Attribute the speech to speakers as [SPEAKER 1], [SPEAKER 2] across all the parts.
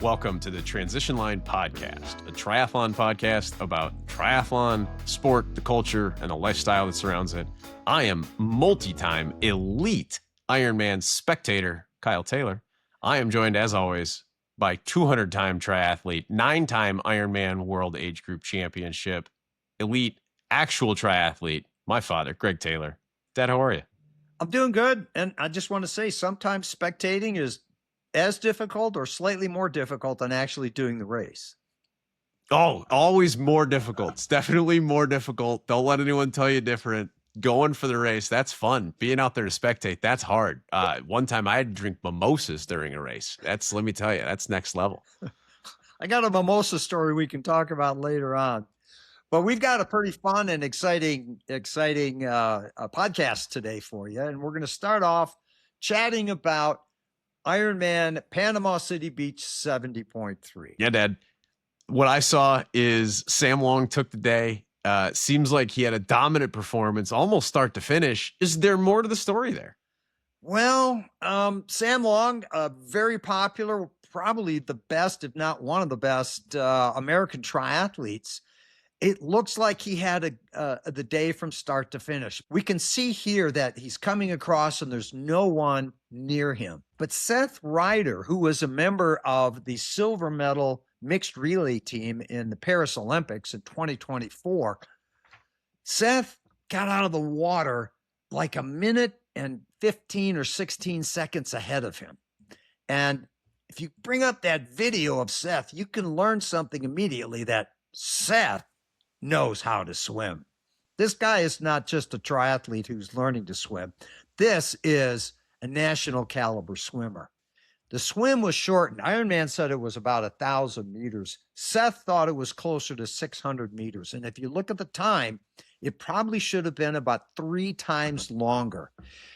[SPEAKER 1] Welcome to the Transition Line Podcast, a triathlon podcast about triathlon, sport, the culture, and the lifestyle that surrounds it. I am multi-time elite Ironman spectator, Kyle Taylor. I am joined, as always, by 200-time triathlete, 9-time Ironman World Age Group Championship, elite actual triathlete, my father, Greg Taylor. Dad, how are you?
[SPEAKER 2] I'm doing good. And I just want to say sometimes spectating is as difficult or slightly more difficult than actually doing the race.
[SPEAKER 1] Oh, always more difficult. It's definitely more difficult. Don't let anyone tell you different. Going for the race, that's fun. Being out there to spectate, that's hard. One time I had to drink mimosas during a race. Let me tell you, that's next level.
[SPEAKER 2] I got a mimosa story we can talk about later on. But we've got a pretty fun and exciting podcast today for you. And we're going to start off chatting about Ironman Panama City Beach 70.3.
[SPEAKER 1] Yeah, Dad. What I saw is Sam Long took the day. Seems like he had a dominant performance, almost start to finish. Is there more to the story there?
[SPEAKER 2] Well, Sam Long, very popular, probably the best, if not one of the best American triathletes. It looks like he had the day from start to finish. We can see here that he's coming across and there's no one near him. But Seth Ryder, who was a member of the silver medal mixed relay team in the Paris Olympics in 2024, Seth got out of the water like a minute and 15 or 16 seconds ahead of him. And if you bring up that video of Seth, you can learn something immediately, that Seth knows how to swim. This guy is not just a triathlete who's learning to swim. This is a national caliber swimmer. The swim was shortened. Ironman said it was about 1,000 meters. Seth thought it was closer to 600 meters. And if you look at the time, it probably should have been about 3 times longer.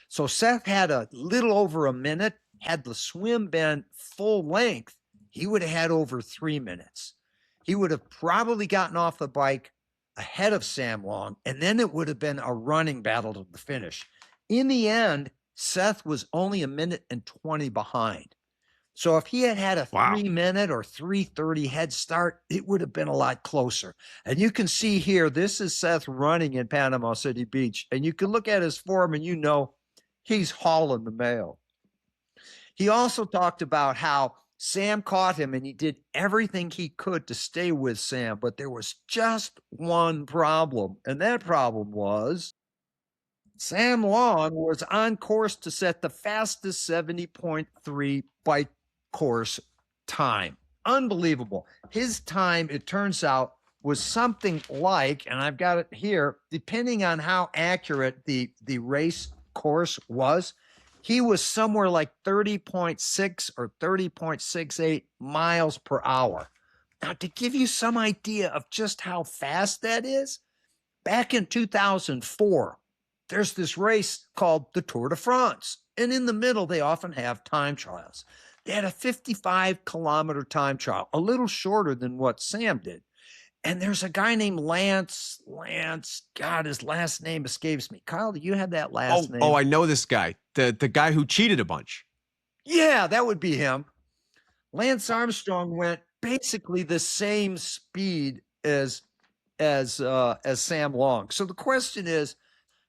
[SPEAKER 2] So Seth had a little over a minute. Had the swim been full length, he would have had over 3 minutes. He would have probably gotten off the bike ahead of Sam Long, and then it would have been a running battle to the finish. In the end, Seth was only a minute and 20 behind. So if he had had a 3-minute or 3:30 head start, it would have been a lot closer. And you can see here, this is Seth running in Panama City Beach, and you can look at his form and you know he's hauling the mail. He also talked about how Sam caught him and he did everything he could to stay with Sam, but there was just one problem. And that problem was Sam Long was on course to set the fastest 70.3 bike course time. Unbelievable. His time, it turns out, was something like, and I've got it here, depending on how accurate the race course was, he was somewhere like 30.6 or 30.68 miles per hour. Now, to give you some idea of just how fast that is, back in 2004, there's this race called the Tour de France. And in the middle, they often have time trials. They had a 55-kilometer time trial, a little shorter than what Sam did. And there's a guy named Lance, God, his last name escapes me. Kyle, do you have that last name?
[SPEAKER 1] Oh, I know this guy. The guy who cheated a bunch.
[SPEAKER 2] Yeah, that would be him. Lance Armstrong went basically the same speed as Sam Long. So the question is,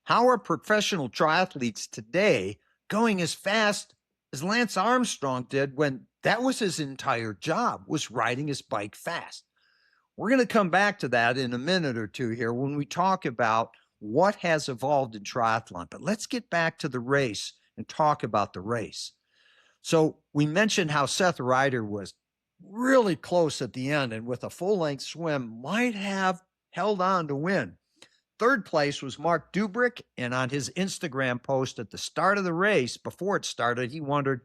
[SPEAKER 2] how are professional triathletes today going as fast as Lance Armstrong did when that was his entire job, was riding his bike fast? We're going to come back to that in a minute or two here when we talk about what has evolved in triathlon. But let's get back to the race and talk about the race. So we mentioned how Seth Ryder was really close at the end and with a full-length swim might have held on to win. Third place was Mark Dubrick, and on his Instagram post at the start of the race, before it started, he wondered,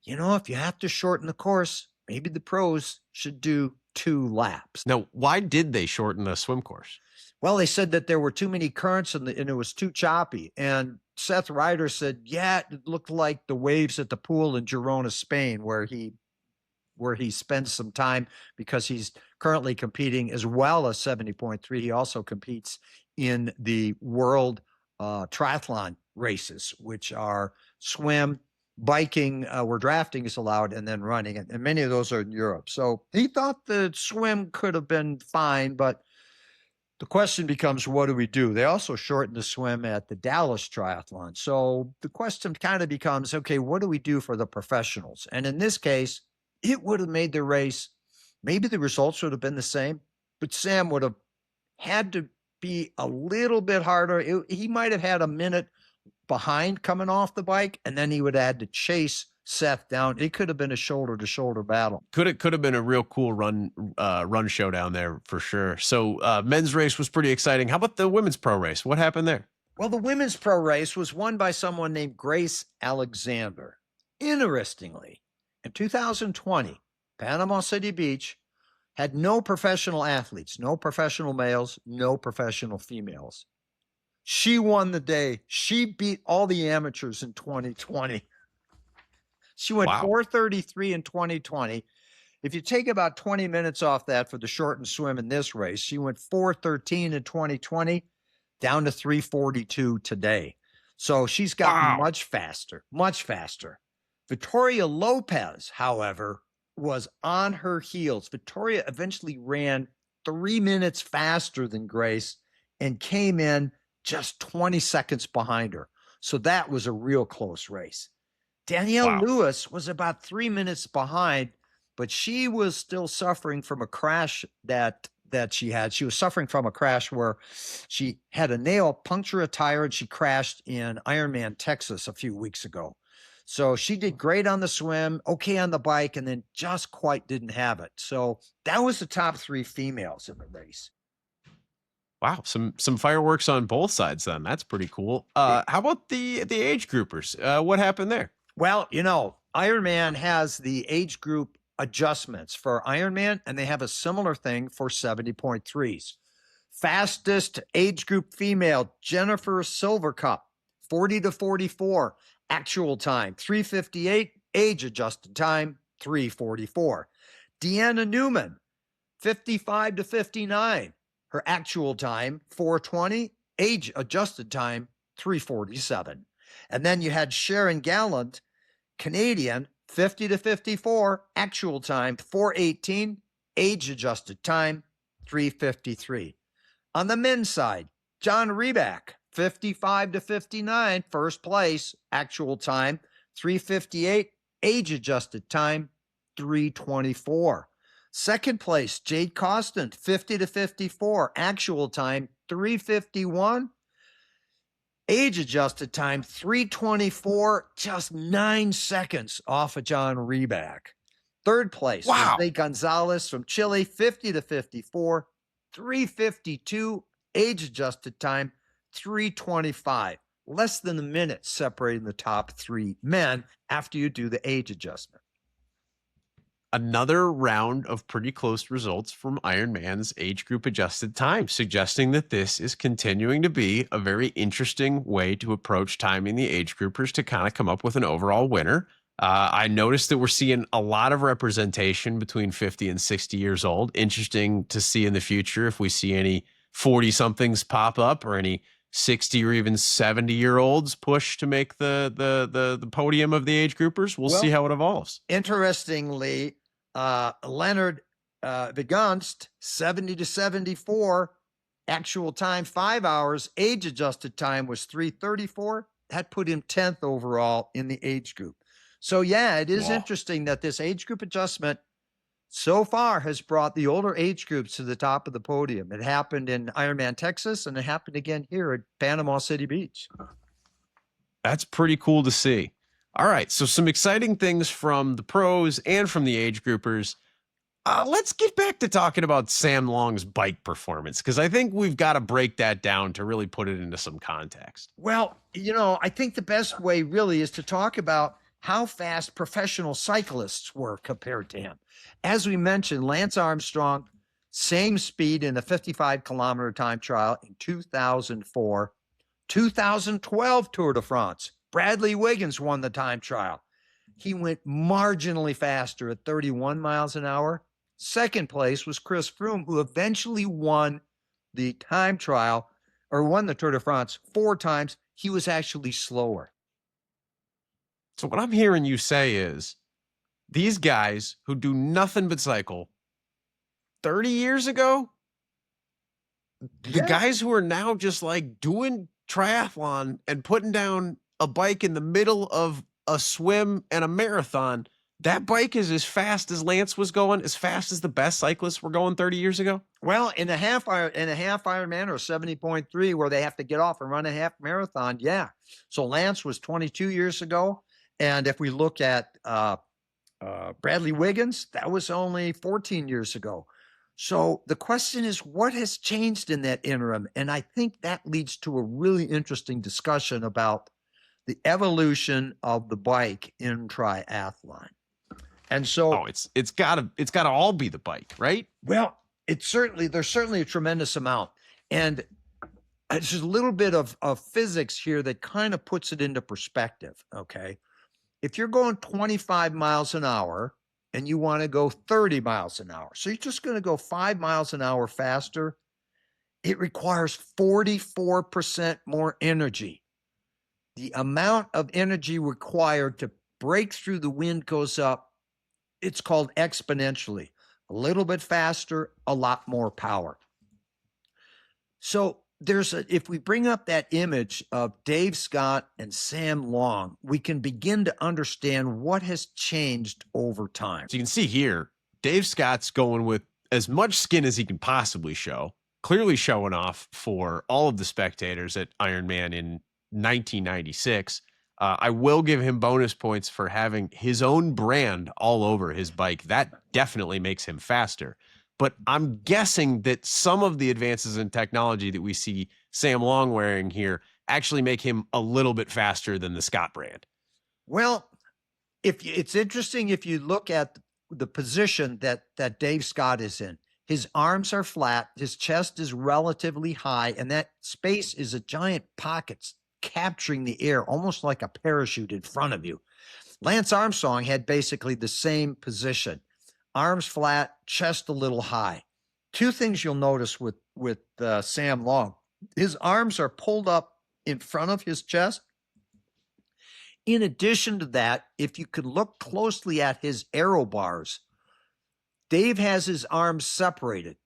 [SPEAKER 2] if you have to shorten the course, maybe the pros should do 2 laps.
[SPEAKER 1] Now, why did they shorten the swim course?
[SPEAKER 2] Well, they said that there were too many currents and it was too choppy. And Seth Ryder said, yeah, it looked like the waves at the pool in Girona, Spain, where he spends some time because he's currently competing as well as 70.3. He also competes in the world triathlon races, which are swim, biking where drafting is allowed, and then running. And many of those are in Europe. So he thought the swim could have been fine, but the question becomes, what do we do? They also shortened the swim at the Dallas Triathlon. So the question kind of becomes, okay, what do we do for the professionals? And in this case, it would have made the race, maybe the results would have been the same, but Sam would have had to be a little bit harder. He might have had a minute behind coming off the bike, and then he would have had to chase Seth down. It could have been a shoulder-to-shoulder battle.
[SPEAKER 1] Could have been a real cool run showdown there for sure. So men's race was pretty exciting. How about the women's pro race? What happened there?
[SPEAKER 2] Well, the women's pro race was won by someone named Grace Alexander. Interestingly, in 2020, Panama City Beach had no professional athletes, no professional males, no professional females. She won the day. She beat all the amateurs in 2020. She went 4:33 in 2020. If you take about 20 minutes off that for the shortened swim in this race, she went 4:13 in 2020, down to 3:42 today. So she's gotten much faster, much faster. Victoria Lopez, however, was on her heels. Victoria eventually ran 3 minutes faster than Grace and came in just 20 seconds behind her. So that was a real close race. Danielle Lewis was about 3 minutes behind, but she was still suffering from a crash that she had. She was suffering from a crash where she had a nail puncture a tire, and she crashed in Ironman, Texas a few weeks ago. So she did great on the swim, okay on the bike, and then just quite didn't have it. So that was the top 3 females in the race.
[SPEAKER 1] Wow, some fireworks on both sides then. That's pretty cool. How about the age groupers? What happened there?
[SPEAKER 2] Well, Ironman has the age group adjustments for Ironman, and they have a similar thing for 70.3s. Fastest age group female, Jennifer Silvercup, 40 to 44, actual time, 3:58, age adjusted time, 3:44. Deanna Newman, 55 to 59, her actual time, 4:20, age adjusted time, 3:47. And then you had Sharon Gallant, Canadian, 50 to 54, actual time, 4:18, age adjusted time, 3:53. On the men's side, John Reback, 55 to 59, first place, actual time, 3:58, age adjusted time, 3:24. Second place, Jade Costin, 50 to 54, actual time, 3:51. Age adjusted time, 3:24, just 9 seconds off of John Reback. Third place, Jose Gonzalez from Chile, 50 to 54, 3:52, age adjusted time, 3:25. Less than a minute separating the top 3 men after you do the age adjustment.
[SPEAKER 1] Another round of pretty close results from Ironman's age group adjusted time, suggesting that this is continuing to be a very interesting way to approach timing the age groupers to kind of come up with an overall winner. I noticed that we're seeing a lot of representation between 50 and 60 years old. Interesting to see in the future if we see any 40 somethings pop up or any 60 or even 70-year-olds push to make the podium of the age groupers. We'll see how it evolves.
[SPEAKER 2] Interestingly, Leonard Vigunst, 70 to 74, actual time 5 hours, age adjusted time was 3:34. That put him 10th overall in the age group. So yeah, it is interesting that this age group adjustment so far has brought the older age groups to the top of the podium. It happened in Ironman, Texas, and it happened again here at Panama City Beach.
[SPEAKER 1] That's pretty cool to see. All right, so some exciting things from the pros and from the age groupers. Let's get back to talking about Sam Long's bike performance, because I think we've got to break that down to really put it into some context.
[SPEAKER 2] Well, I think the best way really is to talk about how fast professional cyclists were compared to him. As we mentioned, Lance Armstrong, same speed in the 55-kilometer time trial in 2004. 2012 Tour de France, Bradley Wiggins won the time trial. He went marginally faster at 31 miles an hour. Second place was Chris Froome, who eventually won the time trial, or won the Tour de France 4 times. He was actually slower.
[SPEAKER 1] So what I'm hearing you say is these guys who do nothing but cycle 30 years ago, the
[SPEAKER 2] Yeah.
[SPEAKER 1] guys who are now just like doing triathlon and putting down a bike in the middle of a swim and a marathon, that bike is as fast as Lance was going, as fast as the best cyclists were going 30 years ago.
[SPEAKER 2] Well, in a half Ironman or 70.3, where they have to get off and run a half marathon, yeah. So Lance was 22 years ago, and if we look at Bradley Wiggins, that was only 14 years ago. So the question is, what has changed in that interim? And I think that leads to a really interesting discussion about the evolution of the bike in triathlon. And so,
[SPEAKER 1] it's gotta all be the bike, right?
[SPEAKER 2] well, there's certainly a tremendous amount. And it's just a little bit of physics here that kind of puts it into perspective. Okay. If you're going 25 miles an hour and you want to go 30 miles an hour, so you're just going to go 5 miles an hour faster, it requires 44% more energy. The amount of energy required to break through the wind goes up. It's called exponentially. A little bit faster, a lot more power. So if we bring up that image of Dave Scott and Sam Long, we can begin to understand what has changed over time.
[SPEAKER 1] So you can see here, Dave Scott's going with as much skin as he can possibly show, clearly showing off for all of the spectators at Ironman in 1996. I will give him bonus points for having his own brand all over his bike. That definitely makes him faster. But I'm guessing that some of the advances in technology that we see Sam Long wearing here actually make him a little bit faster than the Scott brand.
[SPEAKER 2] Well, it's interesting if you look at the position that Dave Scott is in. His arms are flat, his chest is relatively high, and that space is a giant pocket capturing the air, almost like a parachute in front of you. Lance Armstrong had basically the same position. Arms flat, chest a little high. Two things you'll notice with Sam Long. His arms are pulled up in front of his chest. In addition to that, if you could look closely at his aero bars, Dave has his arms separated.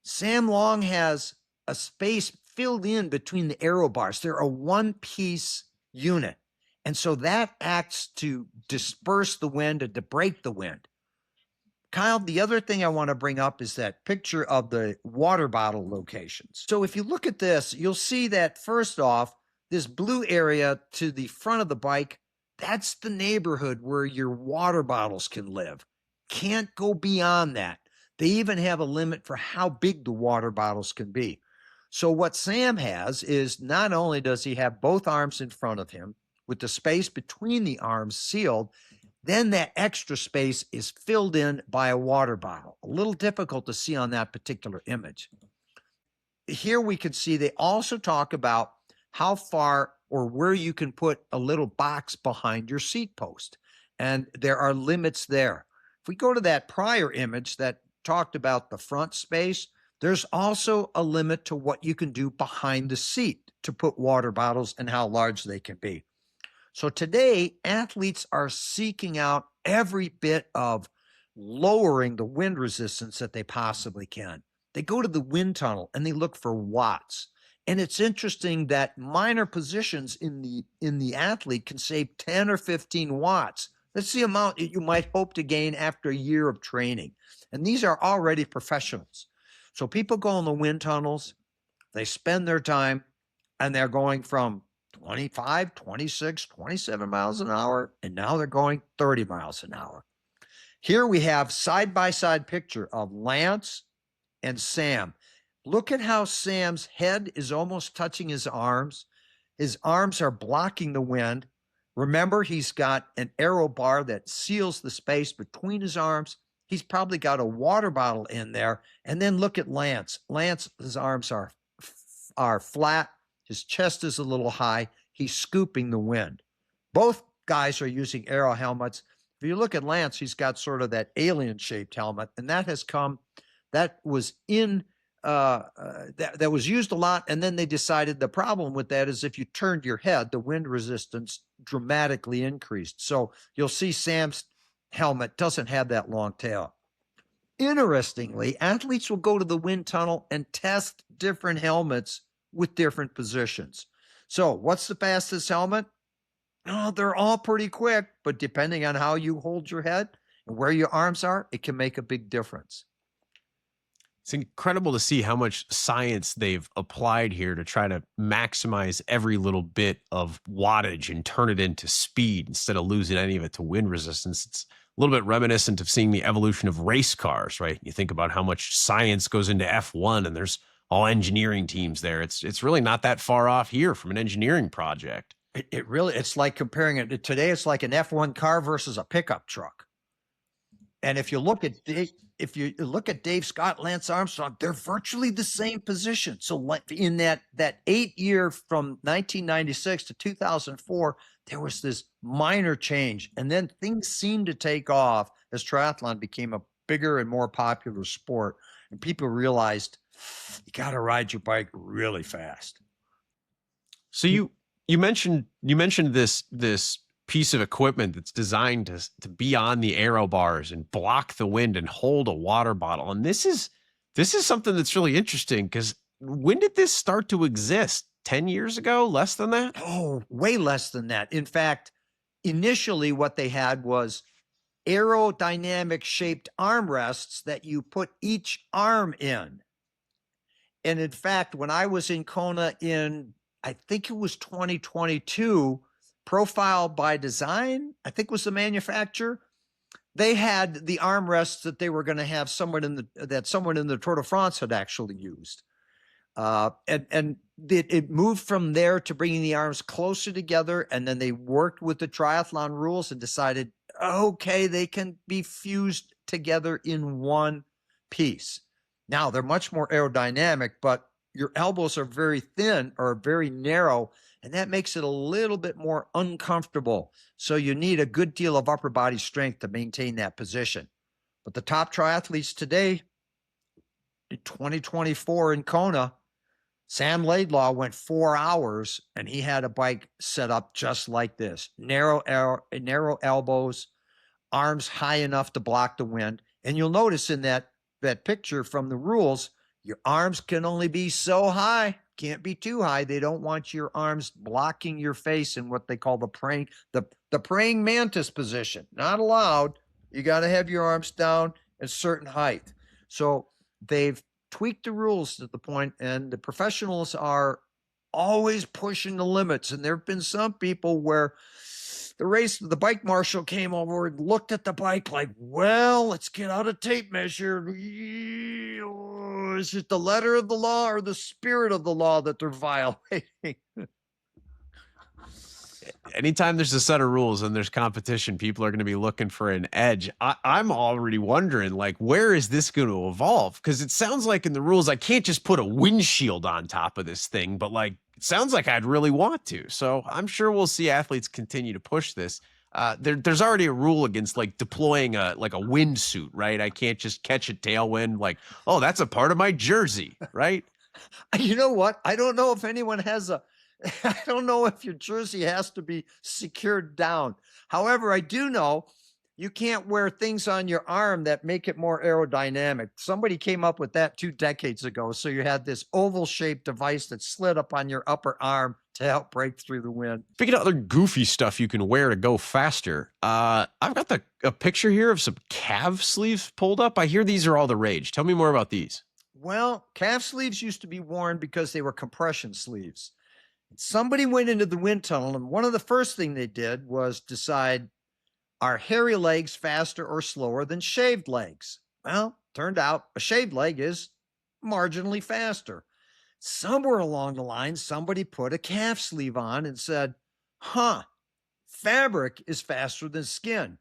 [SPEAKER 2] Sam Long has a space filled in between the aero bars. They're a one-piece unit. And so that acts to disperse the wind and to break the wind. Kyle, the other thing I want to bring up is that picture of the water bottle locations. So if you look at this, you'll see that first off, this blue area to the front of the bike, that's the neighborhood where your water bottles can live. Can't go beyond that. They even have a limit for how big the water bottles can be. So what Sam has is not only does he have both arms in front of him with the space between the arms sealed, then that extra space is filled in by a water bottle. A little difficult to see on that particular image. Here we can see they also talk about how far or where you can put a little box behind your seat post. And there are limits there. If we go to that prior image that talked about the front space, there's also a limit to what you can do behind the seat to put water bottles and how large they can be. So today, athletes are seeking out every bit of lowering the wind resistance that they possibly can. They go to the wind tunnel and they look for watts. And it's interesting that minor positions in the athlete can save 10 or 15 watts. That's the amount that you might hope to gain after a year of training. And these are already professionals. So people go in the wind tunnels, they spend their time, and they're going from 25, 26, 27 miles an hour, and now they're going 30 miles an hour. Here we have side-by-side picture of Lance and Sam. Look at how Sam's head is almost touching his arms. His arms are blocking the wind. Remember, he's got an aero bar that seals the space between his arms. He's probably got a water bottle in there. And then look at Lance. Lance, his arms are flat. His chest is a little high. He's scooping the wind. Both guys are using aero helmets. If you look at Lance, he's got sort of that alien-shaped helmet, and that was that was used a lot. And then they decided the problem with that is if you turned your head, the wind resistance dramatically increased. So you'll see Sam's helmet doesn't have that long tail. Interestingly, athletes will go to the wind tunnel and test different helmets with different positions. So what's the fastest helmet? Oh, they're all pretty quick, but depending on how you hold your head and where your arms are, it can make a big difference.
[SPEAKER 1] It's incredible to see how much science they've applied here to try to maximize every little bit of wattage and turn it into speed instead of losing any of it to wind resistance. It's a little bit reminiscent of seeing the evolution of race cars, right? You think about how much science goes into F1 and there's all engineering teams there. It's really not that far off here from an engineering project.
[SPEAKER 2] It really, it's like comparing it today. It's like an F1 car versus a pickup truck. And if you look at Dave Scott, Lance Armstrong, they're virtually the same position. So in that 8 year from 1996 to 2004, there was this minor change, and then things seemed to take off as triathlon became a bigger and more popular sport, and people realized you got to ride your bike really fast.
[SPEAKER 1] So you mentioned this piece of equipment that's designed to be on the aero bars and block the wind and hold a water bottle. And this is something that's really interesting, because when did this start to exist? 10 years ago? Less than that?
[SPEAKER 2] Oh, way less than that. In fact, initially what they had was aerodynamic shaped armrests that you put each arm in. And in fact, when I was in Kona in, I think it was 2022, Profile by Design, I think was the manufacturer, they had the armrests that they were going to have someone in the Tour de France had actually used. And it moved from there to bringing the arms closer together. And then they worked with the triathlon rules and decided, okay, they can be fused together in one piece. Now they're much more aerodynamic, but your elbows are very thin or very narrow, and that makes it a little bit more uncomfortable. So you need a good deal of upper body strength to maintain that position. But the top triathletes today, in 2024 in Kona, Sam Laidlaw went 4 hours and he had a bike set up just like this. Narrow elbows, arms high enough to block the wind. And you'll notice in that picture from the rules, your arms can only be so high. Can't be too high. They don't want your arms blocking your face in what they call the praying mantis position. Not allowed. You got to have your arms down at a certain height. So they've tweaked the rules to the point, and the professionals are always pushing the limits. And there have been some people where the bike marshal came over and looked at the bike like, well, let's get out a tape measure. Is it the letter of the law or the spirit of the law that they're violating?
[SPEAKER 1] Anytime there's a set of rules and there's competition, people are going to be looking for an edge. I'm already wondering, like, where is this going to evolve? Because it sounds like in the rules, I can't just put a windshield on top of this thing, but like, it sounds like I'd really want to. So I'm sure we'll see athletes continue to push this. There's already a rule against like deploying a windsuit, right? I can't just catch a tailwind like, oh, that's a part of my jersey, right?
[SPEAKER 2] You know what? I don't know if anyone has I don't know if your jersey has to be secured down. However, I do know you can't wear things on your arm that make it more aerodynamic. Somebody came up with that 2 decades ago. So you had this oval shaped device that slid up on your upper arm to help break through the wind.
[SPEAKER 1] Speaking of other goofy stuff you can wear to go faster, I've got a picture here of some calf sleeves pulled up. I hear these are all the rage. Tell me more about these.
[SPEAKER 2] Well, calf sleeves used to be worn because they were compression sleeves. Somebody went into the wind tunnel, and one of the first thing they did was decide, are hairy legs faster or slower than shaved legs? Well, turned out a shaved leg is marginally faster. Somewhere along the line, somebody put a calf sleeve on and said, fabric is faster than skin.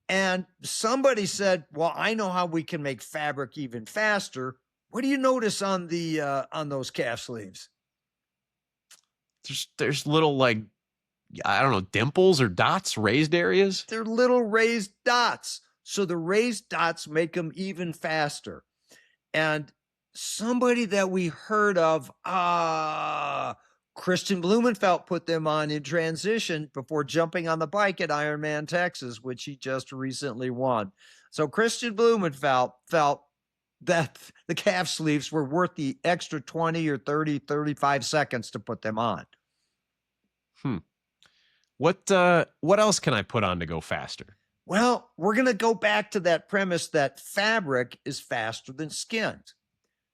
[SPEAKER 2] And somebody said, well, I know how we can make fabric even faster. What do you notice on those calf sleeves?
[SPEAKER 1] There's little, like, I don't know, dimples or dots, raised areas.
[SPEAKER 2] They're little raised dots. So the raised dots make them even faster. And somebody that we heard of Christian Blumenfeld put them on in transition before jumping on the bike at Ironman Texas, which he just recently won. So Christian Blumenfeld felt that the calf sleeves were worth the extra 20 or 30, 35 seconds to put them on.
[SPEAKER 1] What else can I put on to go faster?
[SPEAKER 2] Well, we're going to go back to that premise that fabric is faster than skin.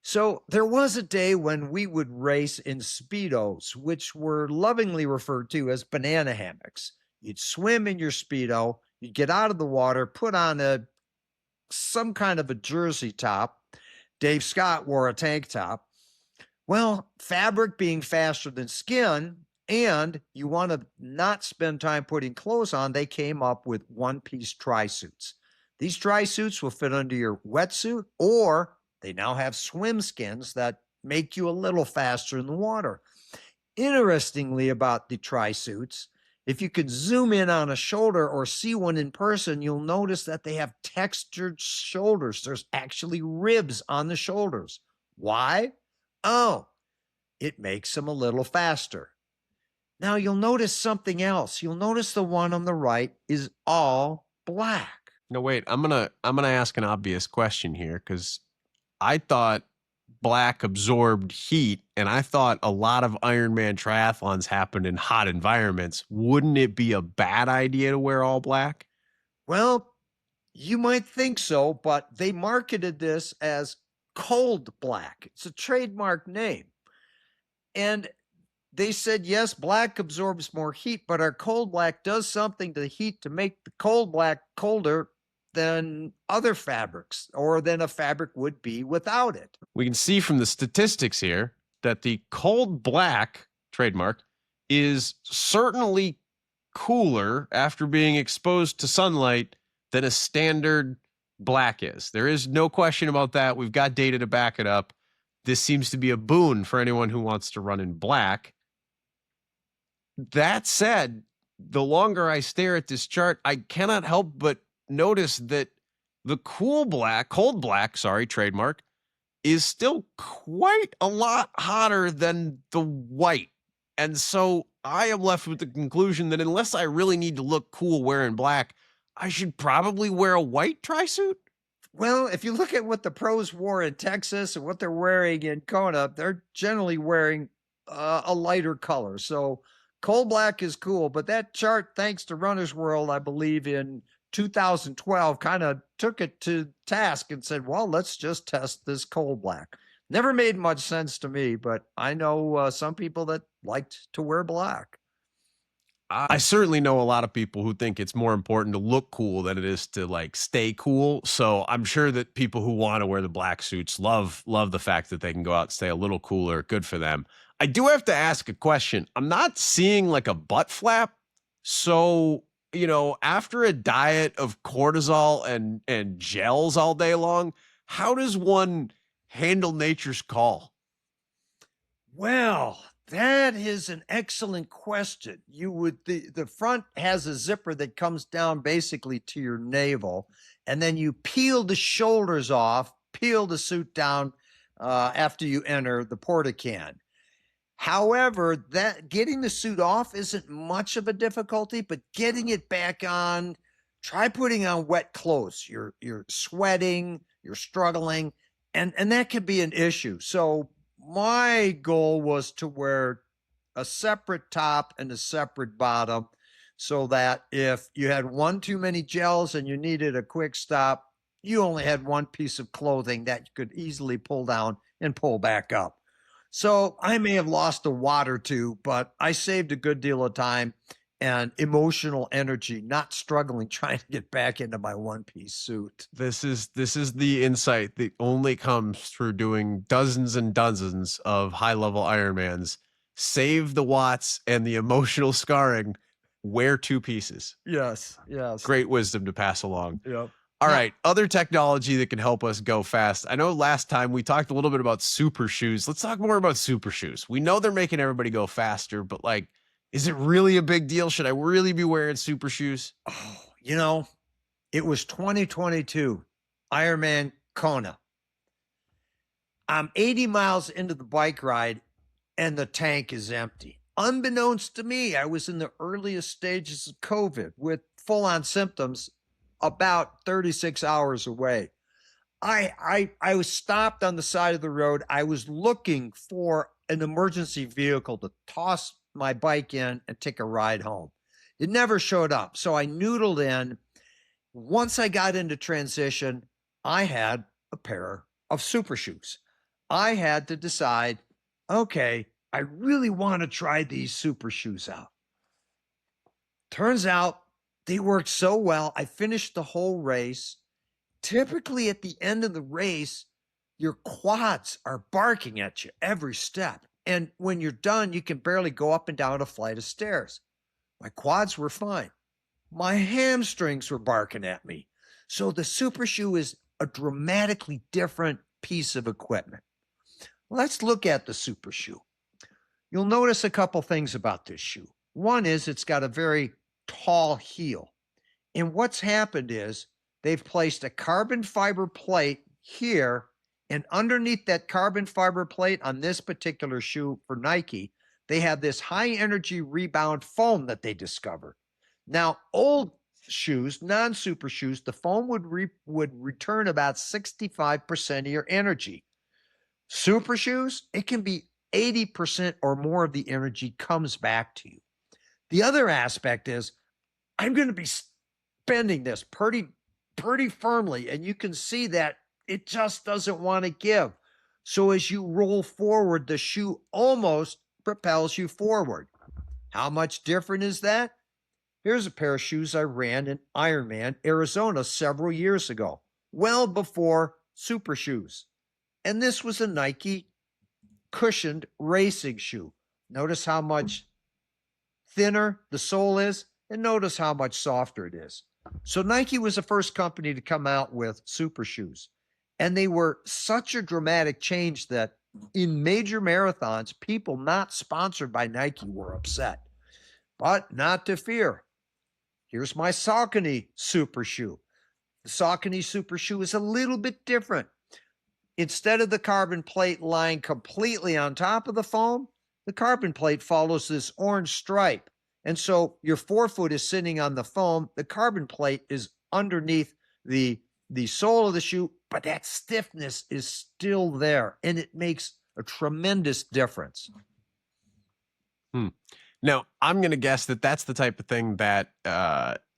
[SPEAKER 2] So there was a day when we would race in Speedos, which were lovingly referred to as banana hammocks. You'd swim in your Speedo, you'd get out of the water, put on some kind of a jersey top. Dave Scott wore a tank top. Well, fabric being faster than skin, and you want to not spend time putting clothes on, they came up with one-piece tri-suits. These tri-suits will fit under your wetsuit, or they now have swim skins that make you a little faster in the water. Interestingly about the tri-suits, if you could zoom in on a shoulder or see one in person, you'll notice that they have textured shoulders. There's actually ribs on the shoulders. Why? Oh, it makes them a little faster. Now you'll notice something else. You'll notice the one on the right is all black.
[SPEAKER 1] No, wait, I'm gonna ask an obvious question here, because I thought black absorbed heat, and I thought a lot of Ironman triathlons happened in hot environments. Wouldn't it be a bad idea to wear all black?
[SPEAKER 2] Well, you might think so, but they marketed this as cold black. It's a trademark name. And they said, yes, black absorbs more heat, but our cold black does something to the heat to make the cold black colder than other fabrics, or than a fabric would be without it.
[SPEAKER 1] We can see from the statistics here that the cold black trademark is certainly cooler after being exposed to sunlight than a standard black is. There is no question about that. We've got data to back it up. This seems to be a boon for anyone who wants to run in black. That said, the longer I stare at this chart, I cannot help but notice that the cold black, trademark, is still quite a lot hotter than the white. And so I am left with the conclusion that unless I really need to look cool wearing black, I should probably wear a white tri-suit.
[SPEAKER 2] Well, if you look at what the pros wore in Texas and what they're wearing in Kona, they're generally wearing a lighter color. So cold black is cool, but that chart, thanks to Runner's World, I believe in 2012, kind of took it to task and said, well, let's just test this cold black. Never made much sense to me, but I know some people that liked to wear black.
[SPEAKER 1] I certainly know a lot of people who think it's more important to look cool than it is to like stay cool. So I'm sure that people who want to wear the black suits love the fact that they can go out and stay a little cooler. Good for them. I do have to ask a question. I'm not seeing like a butt flap. So, you know, after a diet of cortisol and gels all day long, how does one handle nature's call?
[SPEAKER 2] Well, that is an excellent question. The front has a zipper that comes down basically to your navel, and then you peel the shoulders off, peel the suit down after you enter the porta-can. However, that getting the suit off isn't much of a difficulty, but getting it back on, try putting on wet clothes. You're sweating, you're struggling, and that can be an issue. So my goal was to wear a separate top and a separate bottom so that if you had one too many gels and you needed a quick stop, you only had one piece of clothing that you could easily pull down and pull back up. So I may have lost a watt or two, but I saved a good deal of time and emotional energy, not struggling trying to get back into my one-piece suit.
[SPEAKER 1] This is the insight that only comes through doing dozens and dozens of high-level Ironmans. Save the watts and the emotional scarring. Wear two pieces.
[SPEAKER 2] Yes.
[SPEAKER 1] Great wisdom to pass along.
[SPEAKER 2] Yep.
[SPEAKER 1] All right, other technology that can help us go fast. I know last time we talked a little bit about super shoes. Let's talk more about super shoes. We know they're making everybody go faster, but like, is it really a big deal? Should I really be wearing super shoes?
[SPEAKER 2] Oh, you know, it was 2022, Ironman Kona. I'm 80 miles into the bike ride, and the tank is empty. Unbeknownst to me, I was in the earliest stages of COVID with full on symptoms about 36 hours away. I was stopped on the side of the road. I was looking for an emergency vehicle to toss my bike in and take a ride home. It never showed up. So I noodled in. Once I got into transition, I had a pair of super shoes. I had to decide, okay, I really want to try these super shoes out. Turns out they worked so well. I finished the whole race. Typically at the end of the race, your quads are barking at you every step. And when you're done, you can barely go up and down a flight of stairs. My quads were fine. My hamstrings were barking at me. So the super shoe is a dramatically different piece of equipment. Let's look at the super shoe. You'll notice a couple things about this shoe. One is it's got a very tall heel. And what's happened is they've placed a carbon fiber plate here, and underneath that carbon fiber plate on this particular shoe for Nike, they have this high energy rebound foam that they discovered. Now, old shoes, non-super shoes, the foam would return about 65% of your energy. Super shoes, it can be 80% or more of the energy comes back to you. The other aspect is I'm going to be spending this pretty firmly, and you can see that it just doesn't want to give. So as you roll forward, the shoe almost propels you forward. How much different is that? Here's a pair of shoes I ran in Ironman, Arizona several years ago, well before super shoes. And this was a Nike cushioned racing shoe. Notice how much thinner the sole is, and notice how much softer it is. So Nike was the first company to come out with super shoes. And they were such a dramatic change that in major marathons, people not sponsored by Nike were upset. But not to fear. Here's my Saucony super shoe. The Saucony super shoe is a little bit different. Instead of the carbon plate lying completely on top of the foam, the carbon plate follows this orange stripe. And so your forefoot is sitting on the foam. The carbon plate is underneath the sole of the shoe, but that stiffness is still there, and it makes a tremendous difference.
[SPEAKER 1] Now, I'm going to guess that that's the type of thing that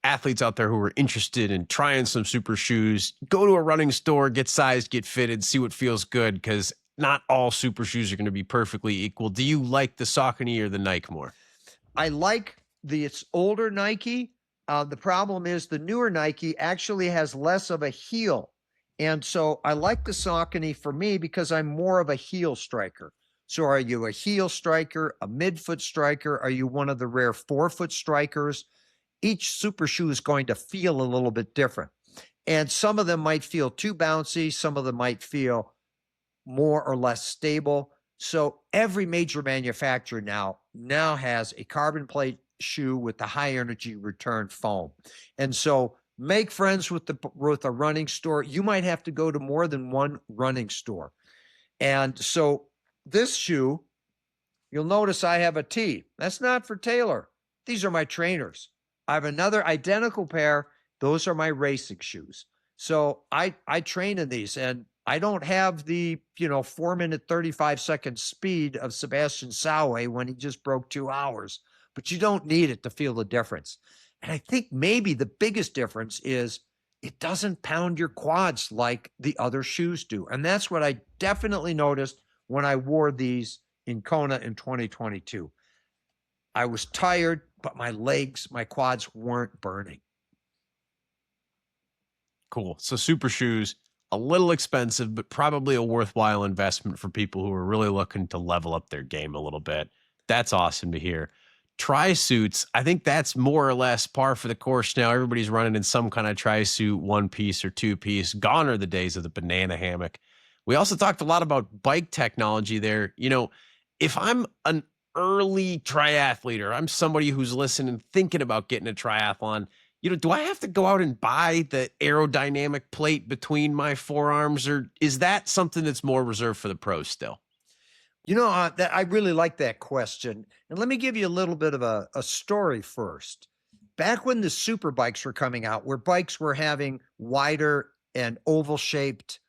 [SPEAKER 1] athletes out there who are interested in trying some super shoes, go to a running store, get sized, get fitted, see what feels good, because not all super shoes are going to be perfectly equal. Do you like the Saucony or the Nike more?
[SPEAKER 2] I like it's older Nike. The problem is the newer Nike actually has less of a heel. And so I like the Saucony for me because I'm more of a heel striker. So are you a heel striker, a midfoot striker? Are you one of the rare forefoot strikers? Each super shoe is going to feel a little bit different. And some of them might feel too bouncy. Some of them might feel more or less stable. So every major manufacturer now has a carbon plate shoe with the high energy return foam. And so make friends with a running store. You might have to go to more than one running store. And so this shoe, you'll notice I have a T. That's not for Taylor. These are my trainers. I have another identical pair. Those are my racing shoes. So I train in these, and I don't have the 4-minute 35-second speed of Sebastian Sauer when he just broke 2 hours, but you don't need it to feel the difference. And I think maybe the biggest difference is it doesn't pound your quads like the other shoes do. And that's what I definitely noticed when I wore these in Kona in 2022. I was tired, but my quads weren't burning.
[SPEAKER 1] Cool. So super shoes, a little expensive, but probably a worthwhile investment for people who are really looking to level up their game a little bit. That's awesome to hear. Tri-suits, I think that's more or less par for the course now. Everybody's running in some kind of tri-suit, 1-piece or 2-piece. Gone are the days of the banana hammock. We also talked a lot about bike technology there. If I'm an early triathlete or I'm somebody who's listening, thinking about getting a triathlon, do I have to go out and buy the aerodynamic plate between my forearms, or is that something that's more reserved for the pros still?
[SPEAKER 2] That I really like that question. And let me give you a little bit of a story first. Back when the super bikes were coming out, where bikes were having wider and oval shaped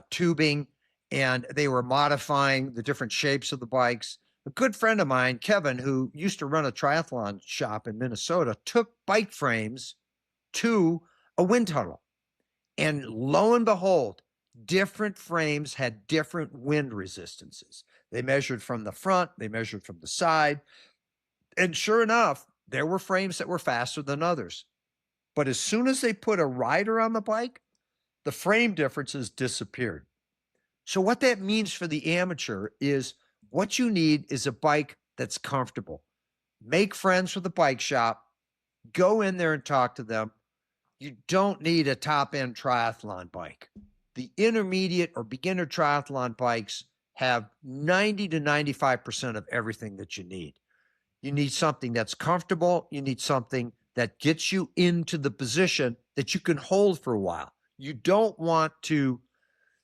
[SPEAKER 2] tubing, and they were modifying the different shapes of the bikes. A good friend of mine, Kevin, who used to run a triathlon shop in Minnesota, took bike frames to a wind tunnel. And lo and behold, different frames had different wind resistances. They measured from the front, they measured from the side. And sure enough, there were frames that were faster than others. But as soon as they put a rider on the bike, the frame differences disappeared. So, what that means for the amateur is what you need is a bike that's comfortable. Make friends with the bike shop, go in there and talk to them. You don't need a top end triathlon bike. The intermediate or beginner triathlon bikes have 90 to 95% of everything that you need. You need something that's comfortable. You need something that gets you into the position that you can hold for a while. You don't want to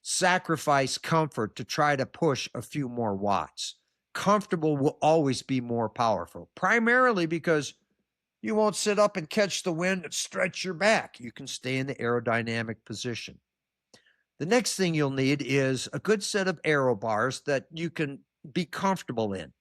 [SPEAKER 2] sacrifice comfort to try to push a few more watts. Comfortable will always be more powerful, primarily because you won't sit up and catch the wind and stretch your back. You can stay in the aerodynamic position. The next thing you'll need is a good set of aero bars that you can be comfortable in.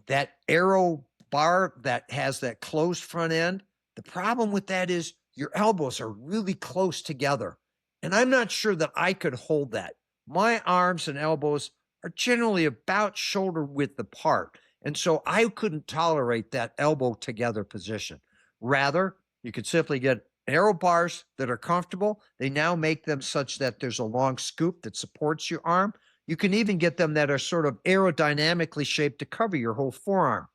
[SPEAKER 2] That aero bar that has that closed front end, the problem with that is your elbows are really close together. And I'm not sure that I could hold that. My arms and elbows are generally about shoulder width apart. And so I couldn't tolerate that elbow together position. Rather, you could simply get aero bars that are comfortable. They now make them such that there's a long scoop that supports your arm. You can even get them that are sort of aerodynamically shaped to cover your whole forearm.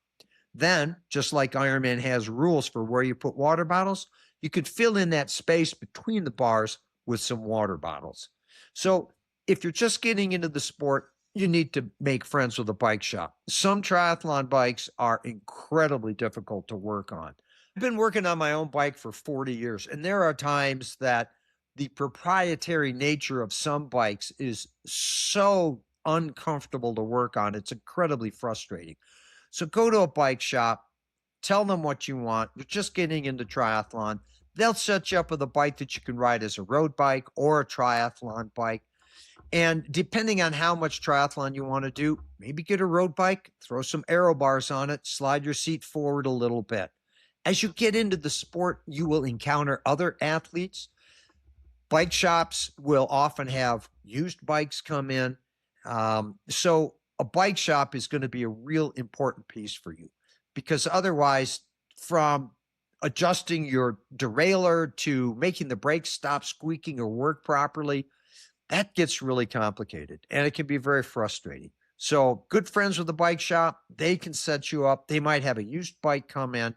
[SPEAKER 2] Then, just like Ironman has rules for where you put water bottles, you could fill in that space between the bars with some water bottles. So if you're just getting into the sport, you need to make friends with a bike shop. Some triathlon bikes are incredibly difficult to work on. I've been working on my own bike for 40 years, and there are times that the proprietary nature of some bikes is so uncomfortable to work on. It's incredibly frustrating. So go to a bike shop, tell them what you want. You're just getting into triathlon. They'll set you up with a bike that you can ride as a road bike or a triathlon bike. And depending on how much triathlon you want to do, maybe get a road bike, throw some aero bars on it, slide your seat forward a little bit. As you get into the sport, you will encounter other athletes. Bike shops will often have used bikes come in. So a bike shop is going to be a real important piece for you, because otherwise, from adjusting your derailleur to making the brakes stop squeaking or work properly, that gets really complicated and it can be very frustrating. So good friends with the bike shop, they can set you up. They might have a used bike come in.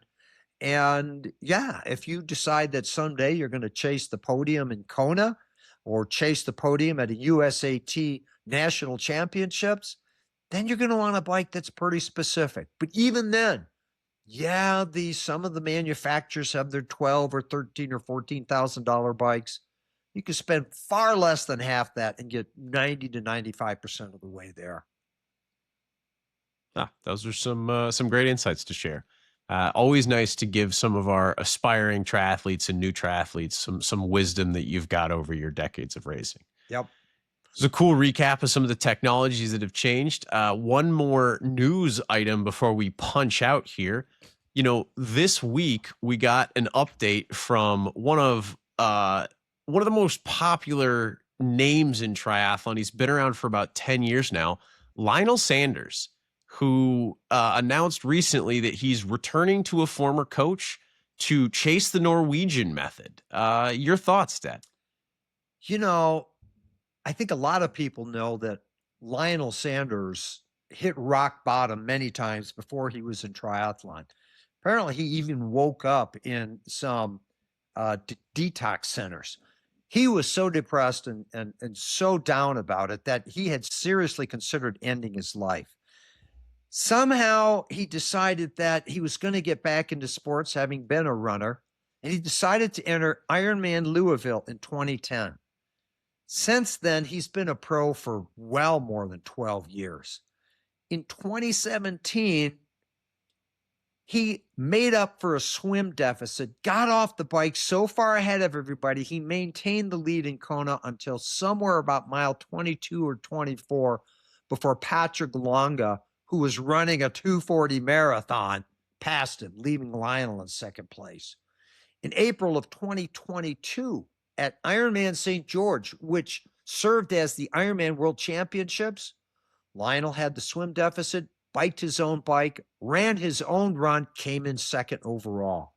[SPEAKER 2] And yeah, if you decide that someday you're going to chase the podium in Kona or chase the podium at a USAT national championships, then you're going to want a bike that's pretty specific. But even then, yeah, some of the manufacturers have their $12 or $13 or $14,000 bikes. You can spend far less than half that and get 90 to 95% of the way there.
[SPEAKER 1] Those are some great insights to share. Always nice to give some of our aspiring triathletes and new triathletes some wisdom that you've got over your decades of racing.
[SPEAKER 2] Yep.
[SPEAKER 1] It's a cool recap of some of the technologies that have changed. One more news item before we punch out here. This week we got an update from one of the most popular names in triathlon. He's been around for about 10 years now, Lionel Sanders, who announced recently that he's returning to a former coach to chase the Norwegian method. Your thoughts, Dad?
[SPEAKER 2] I think a lot of people know that Lionel Sanders hit rock bottom many times before he was in triathlon. Apparently, he even woke up in some detox centers. He was so depressed and so down about it that he had seriously considered ending his life. Somehow he decided that he was going to get back into sports, having been a runner, and he decided to enter Ironman Louisville in 2010. Since then, he's been a pro for well more than 12 years. in 2017, he made up for a swim deficit, got off the bike so far ahead of everybody. He maintained the lead in Kona until somewhere about mile 22 or 24 before Patrick Longa, who was running a 2:40 marathon, passed him, leaving Lionel in second place. In April of 2022, at Ironman St. George, which served as the Ironman World Championships, Lionel had the swim deficit, biked his own bike, ran his own run, came in second overall.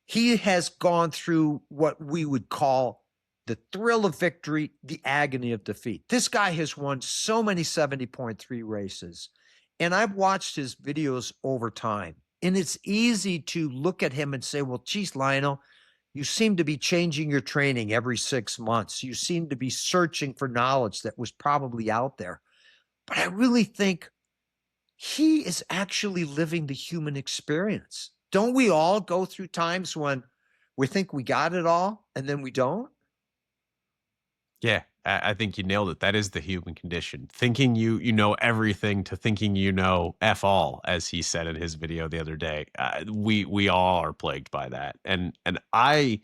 [SPEAKER 2] He has gone through what we would call the thrill of victory, the agony of defeat. This guy has won so many 70.3 races, and I've watched his videos over time. And it's easy to look at him and say, well, geez, Lionel, you seem to be changing your training every 6 months. You seem to be searching for knowledge that was probably out there. But I really think he is actually living the human experience. Don't we all go through times when we think we got it all and then we don't?
[SPEAKER 1] Yeah, I think you nailed it. That is the human condition. Thinking you know everything to thinking you know F all, as he said in his video the other day. We all are plagued by that. And I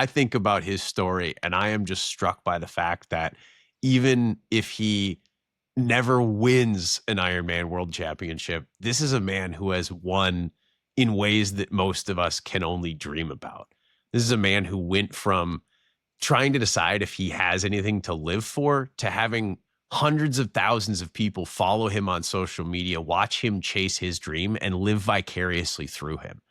[SPEAKER 1] think about his story, and I am just struck by the fact that even if he never wins an Ironman World Championship, this is a man who has won in ways that most of us can only dream about. This is a man who went from trying to decide if he has anything to live for to having hundreds of thousands of people follow him on social media, watch him chase his dream and live vicariously through him.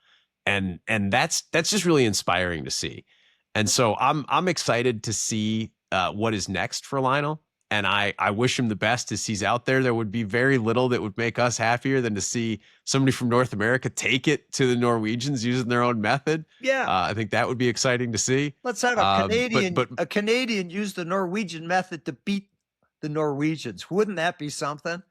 [SPEAKER 1] And that's just really inspiring to see. And so I'm excited to see what is next for Lionel. And I wish him the best as he's out there. There would be very little that would make us happier than to see somebody from North America take it to the Norwegians using their own method.
[SPEAKER 2] Yeah.
[SPEAKER 1] I think that would be exciting to see.
[SPEAKER 2] Let's have a Canadian use the Norwegian method to beat the Norwegians. Wouldn't that be something?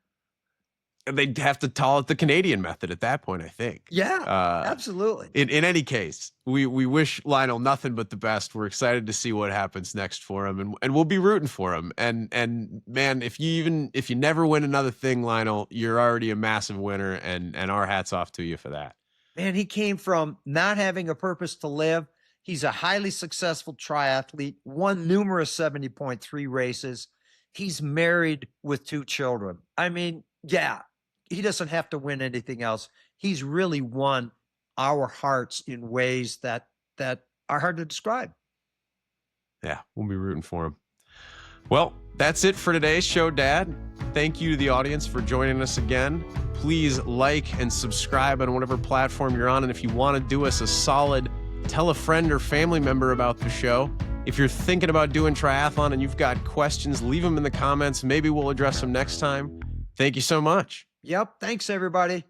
[SPEAKER 1] They'd have to call it the Canadian method at that point, I think.
[SPEAKER 2] Yeah, absolutely.
[SPEAKER 1] In any case, we wish Lionel nothing but the best. We're excited to see what happens next for him, and we'll be rooting for him. And man, if you never win another thing, Lionel, you're already a massive winner, and our hats off to you for that.
[SPEAKER 2] Man, he came from not having a purpose to live. He's a highly successful triathlete, won numerous 70.3 races. He's married with 2 children. I mean, yeah. He doesn't have to win anything else. He's really won our hearts in ways that are hard to describe.
[SPEAKER 1] Yeah, we'll be rooting for him. Well, that's it for today's show, Dad. Thank you to the audience for joining us again. Please like and subscribe on whatever platform you're on. And if you want to do us a solid, tell a friend or family member about the show. If you're thinking about doing triathlon and you've got questions, leave them in the comments. Maybe we'll address them next time. Thank you so much.
[SPEAKER 2] Yep. Thanks, everybody.